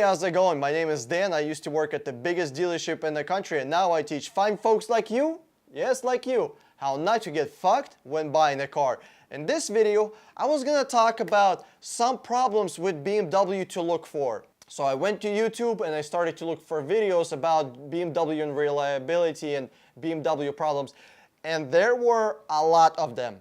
how's it going? My name is Dan. I used to work at the biggest dealership in the country, and now I teach fine folks like you, yes, like you, how not to get fucked when buying a car. In this video, I was gonna talk about some problems with BMW to look for. So I went to YouTube and I started to look for videos about BMW and reliability and BMW problems, and there were a lot of them.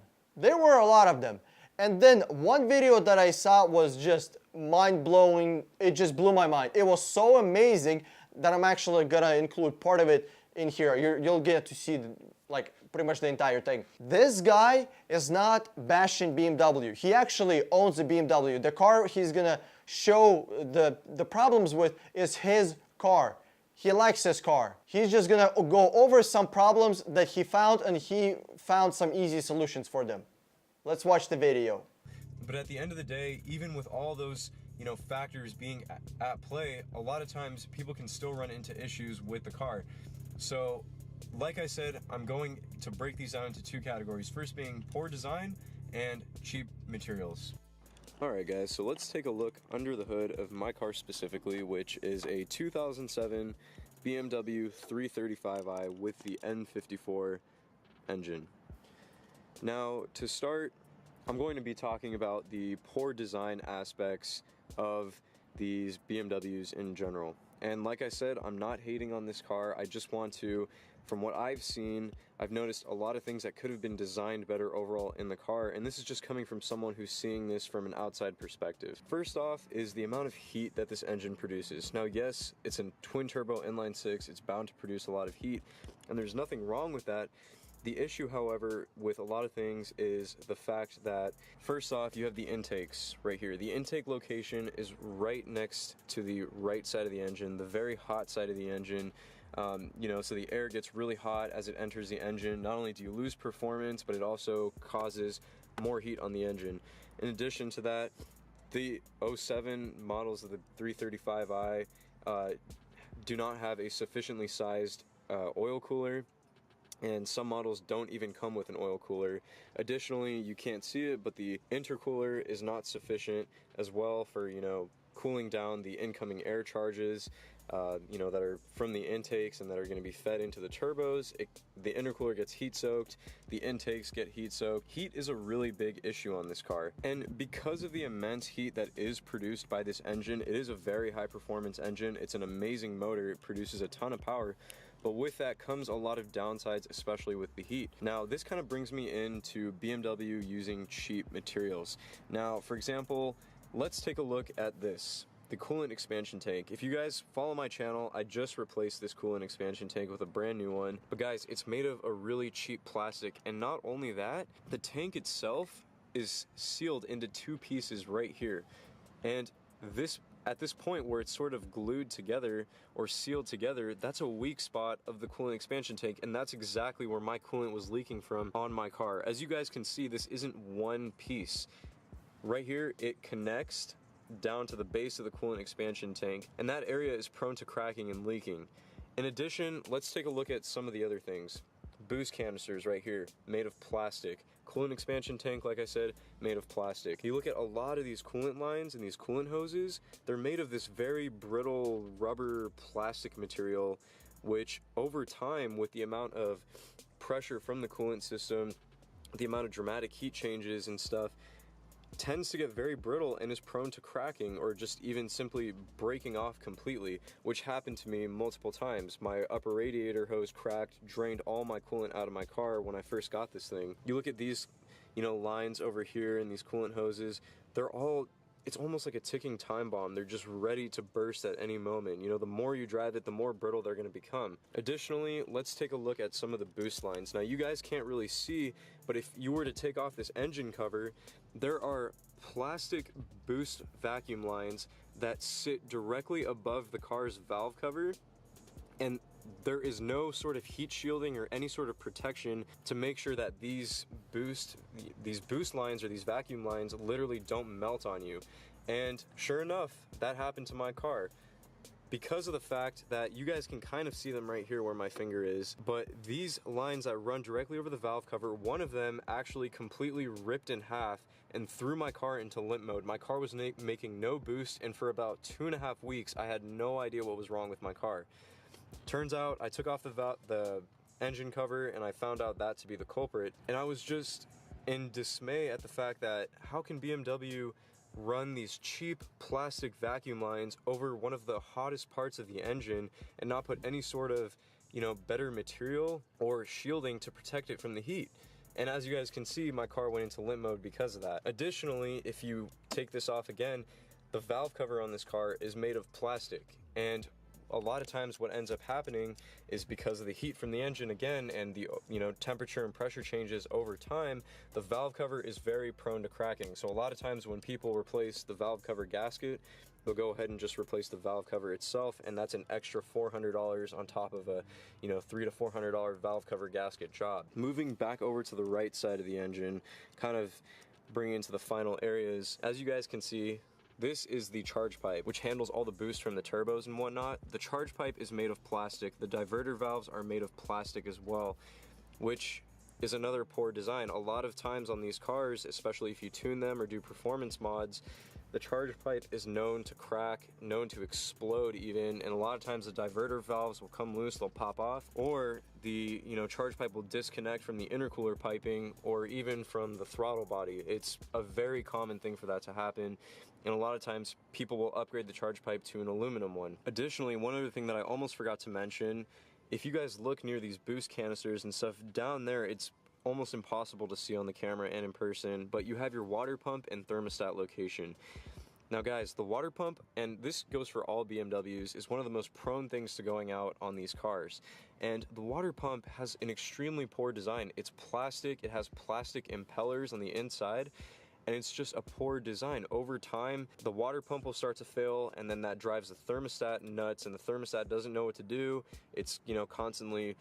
And then one video that I saw was just mind-blowing. It just blew my mind. It was so amazing that I'm actually gonna include part of it in here. You'll get to see like pretty much the entire thing. This guy is not bashing BMW. He actually owns a BMW. The car he's gonna show the problems with is his car. He likes his car. He's just gonna go over some problems that he found, and he found some easy solutions for them. Let's watch the video. But at the end of the day, even with all those, factors being at play, a lot of times people can still run into issues with the car. So, like I said, I'm going to break these down into two categories. First being poor design and cheap materials. Alright guys, so let's take a look under the hood of my car specifically, which is a 2007 BMW 335i with the N54 engine. Now, to start, I'm going to be talking about the poor design aspects of these BMWs in general. And like I said, I'm not hating on this car. I just want to, from what I've seen, I've noticed a lot of things that could have been designed better overall in the car, and this is just coming from someone who's seeing this from an outside perspective. First off is the amount of heat that this engine produces. Now yes, it's a twin-turbo inline-six, it's bound to produce a lot of heat, and there's nothing wrong with that. The issue, however, with a lot of things is the fact that, first off, you have the intakes right here. The intake location is right next to the right side of the engine, the very hot side of the engine. So the air gets really hot as it enters the engine. Not only do you lose performance, but it also causes more heat on the engine. In addition to that, the 07 models of the 335i do not have a sufficiently sized oil cooler, and some models don't even come with an oil cooler. Additionally, you can't see it, but the intercooler is not sufficient as well for, cooling down the incoming air charges, that are from the intakes and that are going to be fed into the turbos. The intercooler gets heat soaked, the intakes get heat soaked. Heat is a really big issue on this car, and because of the immense heat that is produced by this engine, it is a very high performance engine. It's an amazing motor, it produces a ton of power, but with that comes a lot of downsides, especially with the heat. Now, this kind of brings me into BMW using cheap materials. Now, for example, let's take a look at this. The coolant expansion tank. If you guys follow my channel, I just replaced this coolant expansion tank with a brand new one. But guys, it's made of a really cheap plastic, and not only that, the tank itself is sealed into two pieces right here. And at this point where it's sort of glued together or sealed together, that's a weak spot of the coolant expansion tank, and that's exactly where my coolant was leaking from on my car. As you guys can see, this isn't one piece. Right here, it connects down to the base of the coolant expansion tank, and that area is prone to cracking and leaking. In addition, let's take a look at some of the other things. Boost canisters right here, made of plastic. Coolant expansion tank, like I said, made of plastic. You look at a lot of these coolant lines and these coolant hoses, they're made of this very brittle rubber plastic material, which over time, with the amount of pressure from the coolant system, the amount of dramatic heat changes and stuff, tends to get very brittle and is prone to cracking or just even simply breaking off completely, which happened to me multiple times. My upper radiator hose cracked, drained all my coolant out of my car when I first got this thing. You look at these, lines over here and these coolant hoses, it's almost like a ticking time bomb. They're just ready to burst at any moment. The more you drive it, the more brittle they're going to become. Additionally, let's take a look at some of the boost lines. Now, you guys can't really see, but if you were to take off this engine cover, there are plastic boost vacuum lines that sit directly above the car's valve cover, and there is no sort of heat shielding or any sort of protection to make sure that these boost lines or these vacuum lines literally don't melt on you. And sure enough, that happened to my car. Because of the fact that you guys can kind of see them right here where my finger is, but these lines that run directly over the valve cover, one of them actually completely ripped in half and threw my car into limp mode. My car was making no boost, and for about 2.5 weeks, I had no idea what was wrong with my car. Turns out I took off the engine cover, and I found out that to be the culprit, and I was just in dismay at the fact that how can BMW run these cheap plastic vacuum lines over one of the hottest parts of the engine and not put any sort of, you know, better material or shielding to protect it from the heat. And as you guys can see, my car went into limp mode because of that. Additionally, if you take this off again, the valve cover on this car is made of plastic, and a lot of times what ends up happening is because of the heat from the engine again and the, you know, temperature and pressure changes over time, the valve cover is very prone to cracking. So a lot of times when people replace the valve cover gasket, they'll go ahead and just replace the valve cover itself, and that's an extra $400 on top of a, you know, $300 to $400 valve cover gasket job. Moving back over to the right side of the engine, kind of bringing into the final areas, as you guys can see, this is the charge pipe, which handles all the boost from the turbos and whatnot. The charge pipe is made of plastic. The diverter valves are made of plastic as well, which is another poor design. A lot of times on these cars, especially if you tune them or do performance mods, the charge pipe is known to crack, known to explode even, and a lot of times the diverter valves will come loose, they'll pop off, or the, you know, charge pipe will disconnect from the intercooler piping or even from the throttle body. It's a very common thing for that to happen, and a lot of times people will upgrade the charge pipe to an aluminum one. Additionally, one other thing that I almost forgot to mention, if you guys look near these boost canisters and stuff, down there it's almost impossible to see on the camera and in person, but you have your water pump and thermostat location. Now guys, the water pump, and this goes for all BMWs, is one of the most prone things to going out on these cars. And the water pump has an extremely poor design. It's plastic, it has plastic impellers on the inside, and it's just a poor design. Over time, the water pump will start to fail, and then that drives the thermostat nuts, and the thermostat doesn't know what to do. It's, you know, constantly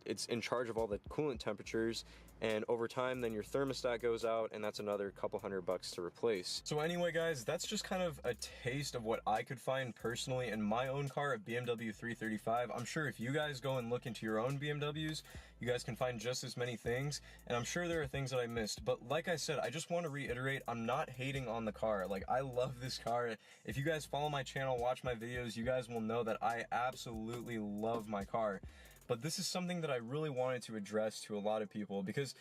it's in charge of all the coolant temperatures, and over time then your thermostat goes out, and that's another couple $100 to replace. So anyway guys, that's just kind of a taste of what I could find personally in my own car at BMW 335. I'm sure if you guys go and look into your own BMWs, you guys can find just as many things, and I'm sure there are things that I missed, but like I said, I just want to reiterate, I'm not hating on the car. Like, I love this car. If you guys follow my channel, watch my videos, you guys will know that I absolutely love my car. But this is something that I really wanted to address to a lot of people, because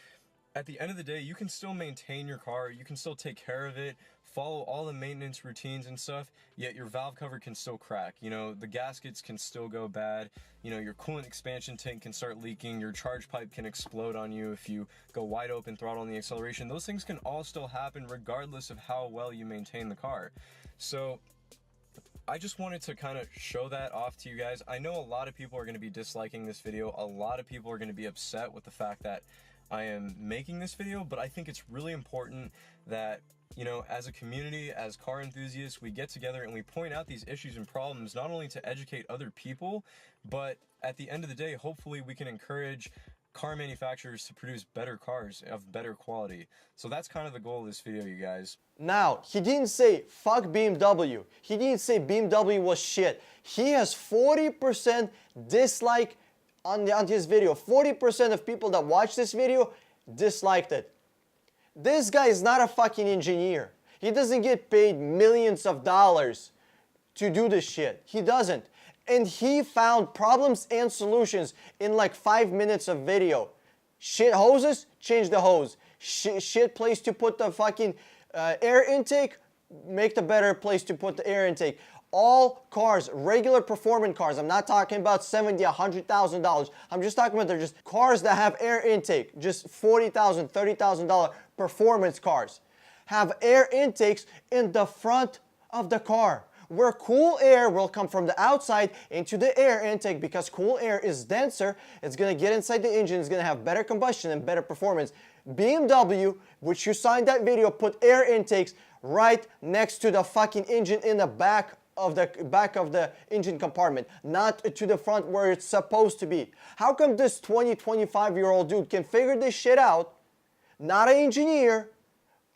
at the end of the day, you can still maintain your car, you can still take care of it, follow all the maintenance routines and stuff, yet your valve cover can still crack. You know, the gaskets can still go bad, you know, your coolant expansion tank can start leaking, your charge pipe can explode on you if you go wide open throttle on the acceleration. Those things can all still happen regardless of how well you maintain the car. So I just wanted to kind of show that off to you guys. I know a lot of people are going to be disliking this video. A lot of people are going to be upset with the fact that I am making this video, but I think it's really important that, you know, as a community, as car enthusiasts, we get together and we point out these issues and problems, not only to educate other people, but at the end of the day, hopefully we can encourage car manufacturers to produce better cars of better quality. So that's kind of the goal of this video, you guys. Now, he didn't say fuck BMW. He didn't say BMW was shit. He has 40% dislike on his video. 40% of people that watch this video disliked it. This guy is not a fucking engineer. He doesn't get paid millions of dollars to do this shit. He doesn't. And he found problems and solutions in like 5 minutes of video. Shit hoses, change the hose. Shit place to put the fucking air intake, make the better place to put the air intake. All cars, regular performance cars, I'm not talking about $70,000, $100,000. I'm just talking about they're just cars that have air intake, just $40,000, $30,000 performance cars, have air intakes in the front of the car, where cool air will come from the outside into the air intake, because cool air is denser, it's going to get inside the engine, it's going to have better combustion and better performance. BMW, which you saw in that video, put air intakes right next to the fucking engine in the back of the engine compartment, not to the front where it's supposed to be. How come this 25-year-old dude can figure this shit out, not an engineer,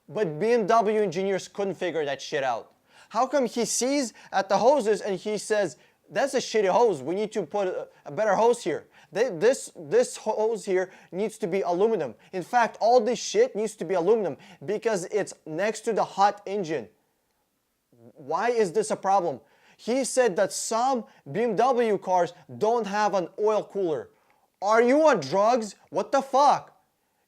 but BMW engineers couldn't figure that shit out? How come he sees at the hoses and he says, that's a shitty hose, we need to put a better hose here? This hose here needs to be aluminum. In fact, all this shit needs to be aluminum because it's next to the hot engine. Why is this a problem? He said that some BMW cars don't have an oil cooler. Are you on drugs? What the fuck?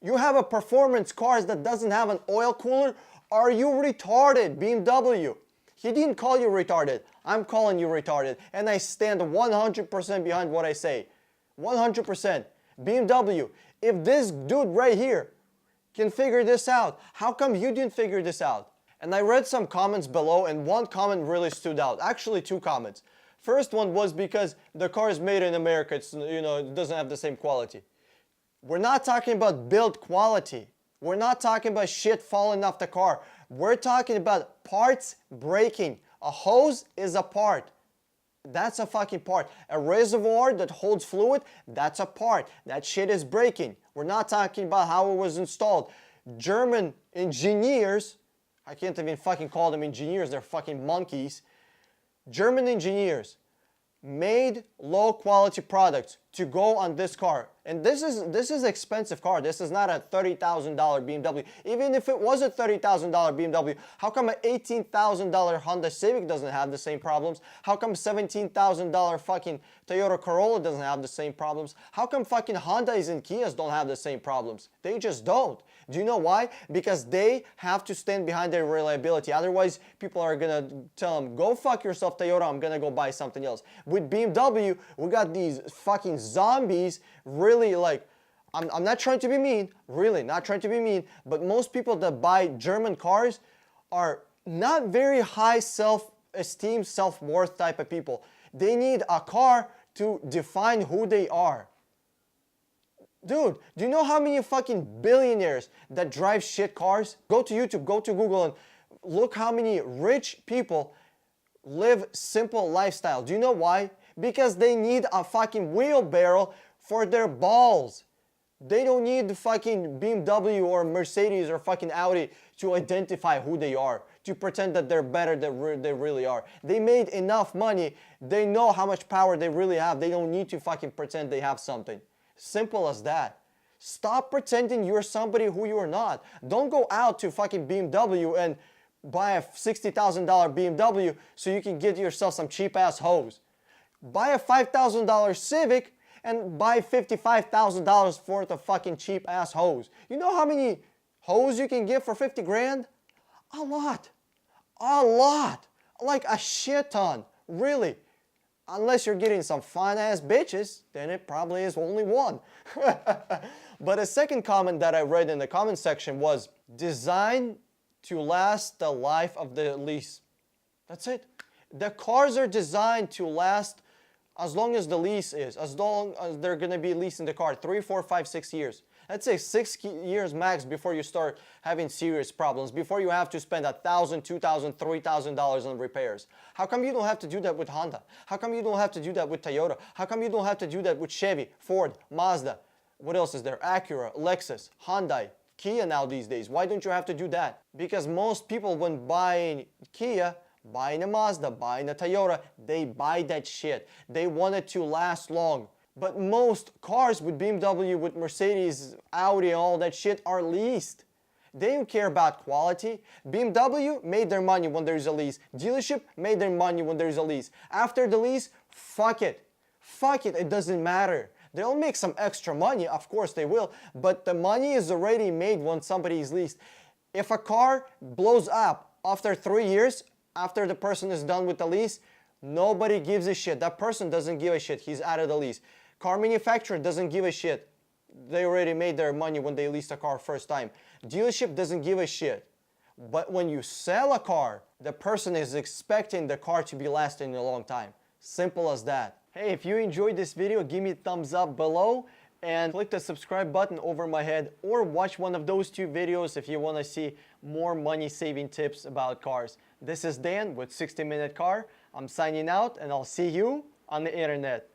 You have a performance car that doesn't have an oil cooler? Are you retarded, BMW? He didn't call you retarded. I'm calling you retarded. And I stand 100% behind what I say. 100%. BMW, if this dude right here can figure this out, how come you didn't figure this out? And I read some comments below, and one comment really stood out. Actually, two comments. First one was because the car is made in America. It's, it doesn't have the same quality. We're not talking about build quality. We're not talking about shit falling off the car. We're talking about parts breaking. A hose is a part. That's a fucking part. A reservoir that holds fluid, that's a part. That shit is breaking. We're not talking about how it was installed. German engineers, I can't even fucking call them engineers, they're fucking monkeys. German engineers made low quality products to go on this car. And this is expensive car. This is not a $30,000 BMW. Even if it was a $30,000 BMW, how come an $18,000 Honda Civic doesn't have the same problems? How come $17,000 fucking Toyota Corolla doesn't have the same problems? How come fucking Hondas and Kias don't have the same problems? They just don't. Do you know why? Because they have to stand behind their reliability. Otherwise, people are gonna tell them, go fuck yourself, Toyota, I'm gonna go buy something else. With BMW, we got these fucking zombies, really, like, I'm not trying to be mean, really not trying to be mean, but most people that buy German cars are not very high self-esteem, self-worth type of people. They need a car to define who they are. Dude, do you know how many fucking billionaires that drive shit cars? Go to YouTube, go to Google, and look how many rich people live simple lifestyle. Do you know why? Because they need a fucking wheelbarrow for their balls. They don't need the fucking BMW or Mercedes or fucking Audi to identify who they are, to pretend that they're better than they really are. They made enough money. They know how much power they really have. They don't need to fucking pretend they have something. Simple as that. Stop pretending you're somebody who you're not. Don't go out to fucking BMW and buy a $60,000 BMW so you can get yourself some cheap ass hose. Buy a $5,000 Civic and buy $55,000 worth of fucking cheap ass hose. You know how many hose you can get for 50 grand? A lot. A lot. Like a shit ton. Really. Unless you're getting some fine ass bitches, then it probably is only one. But a second comment that I read in the comment section was designed to last the life of the lease. That's it. The cars are designed to last as long as the lease is, as long as they're gonna be leasing the car, 3, 4, 5, 6 years. Let's say 6 years max before you start having serious problems, before you have to spend $1,000, $2,000, $3,000 on repairs. How come you don't have to do that with Honda? How come you don't have to do that with Toyota? How come you don't have to do that with Chevy, Ford, Mazda? What else is there? Acura, Lexus, Hyundai, Kia now these days. Why don't you have to do that? Because most people when buying Kia, buying a Mazda, buying a Toyota, they buy that shit. They want it to last long. But most cars with BMW, with Mercedes, Audi, all that shit are leased. They don't care about quality. BMW made their money when there's a lease. Dealership made their money when there's a lease. After the lease, fuck it. Fuck it, it doesn't matter. They'll make some extra money, of course they will, but the money is already made when somebody is leased. If a car blows up after 3 years, after the person is done with the lease, nobody gives a shit. That person doesn't give a shit. He's out of the lease. Car manufacturer doesn't give a shit. They already made their money when they leased a car first time. Dealership doesn't give a shit. But when you sell a car, the person is expecting the car to be lasting a long time. Simple as that. Hey, if you enjoyed this video, give me a thumbs up below and click the subscribe button over my head, or watch one of those 2 videos if you want to see more money saving tips about cars. This is Dan with 60 Minute Car. I'm signing out and I'll see you on the internet.